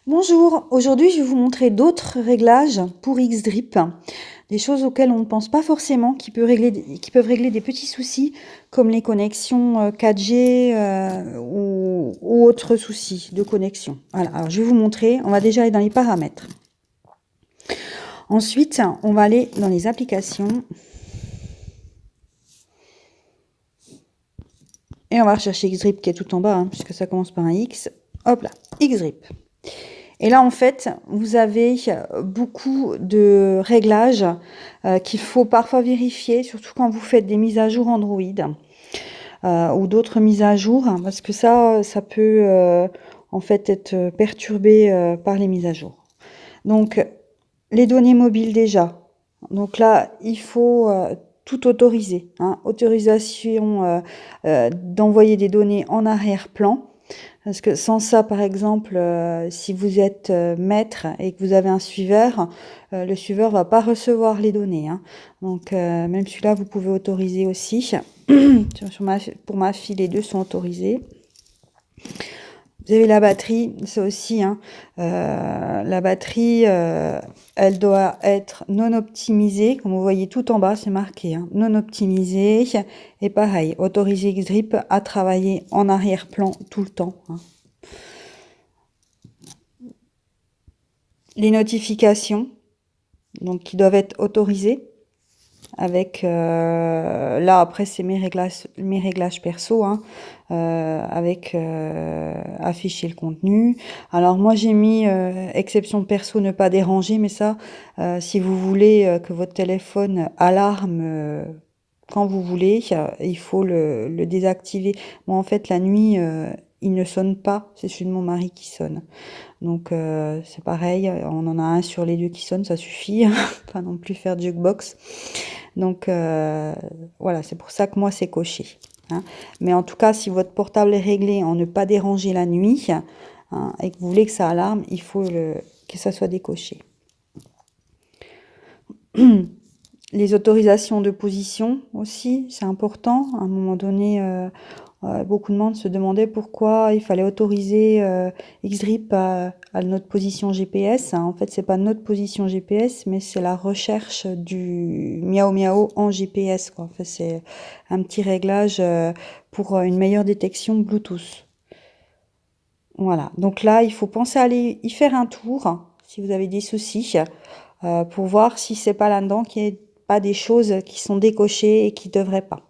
Bonjour, aujourd'hui je vais vous montrer d'autres réglages pour X-Drip, des choses auxquelles on ne pense pas forcément, qui peuvent régler des petits soucis comme les connexions 4G ou autres soucis de connexion. Voilà, alors je vais vous montrer, on va déjà aller dans les paramètres. Ensuite, on va aller dans les applications et on va rechercher X-Drip qui est tout en bas, puisque ça commence par un X. Hop là, X-Drip. Et là, en fait, vous avez beaucoup de réglages qu'il faut parfois vérifier, surtout quand vous faites des mises à jour Android ou d'autres mises à jour, parce que ça peut en fait être perturbé par les mises à jour. Donc, les données mobiles déjà. Donc là, il faut tout autoriser. Autorisation d'envoyer des données en arrière-plan. Parce que sans ça, par exemple, si vous êtes maître et que vous avez un suiveur, le suiveur va pas recevoir les données. Donc, même celui-là, vous pouvez autoriser aussi. Pour ma fille, les deux sont autorisés. Vous avez la batterie, c'est aussi, la batterie, elle doit être non optimisée. Comme vous voyez tout en bas, c'est marqué, non optimisée. Et pareil, autoriser X-Drip à travailler en arrière-plan tout le temps. Les notifications, donc qui doivent être autorisées. Avec là après c'est mes réglages perso avec afficher le contenu. Alors moi j'ai mis exception perso ne pas déranger, mais ça si vous voulez que votre téléphone alarme quand vous voulez, il faut le désactiver. Moi en fait la nuit il ne sonne pas, c'est celui de mon mari qui sonne. Donc c'est pareil, on en a un sur les deux qui sonne, ça suffit, pas non plus faire jukebox. Donc voilà, c'est pour ça que moi c'est coché. Mais en tout cas, si votre portable est réglé en ne pas déranger la nuit et que vous voulez que ça alarme, il faut que ça soit décoché. Les autorisations de position aussi, c'est important. À un moment donné, beaucoup de monde se demandait pourquoi il fallait autoriser X-Drip à notre position GPS. En fait, c'est pas notre position GPS, mais c'est la recherche du miao miao en GPS, quoi. En fait, c'est un petit réglage pour une meilleure détection Bluetooth. Voilà. Donc là, il faut penser à aller y faire un tour si vous avez des soucis pour voir si c'est pas là-dedans qu'il n'y a pas des choses qui sont décochées et qui devraient pas.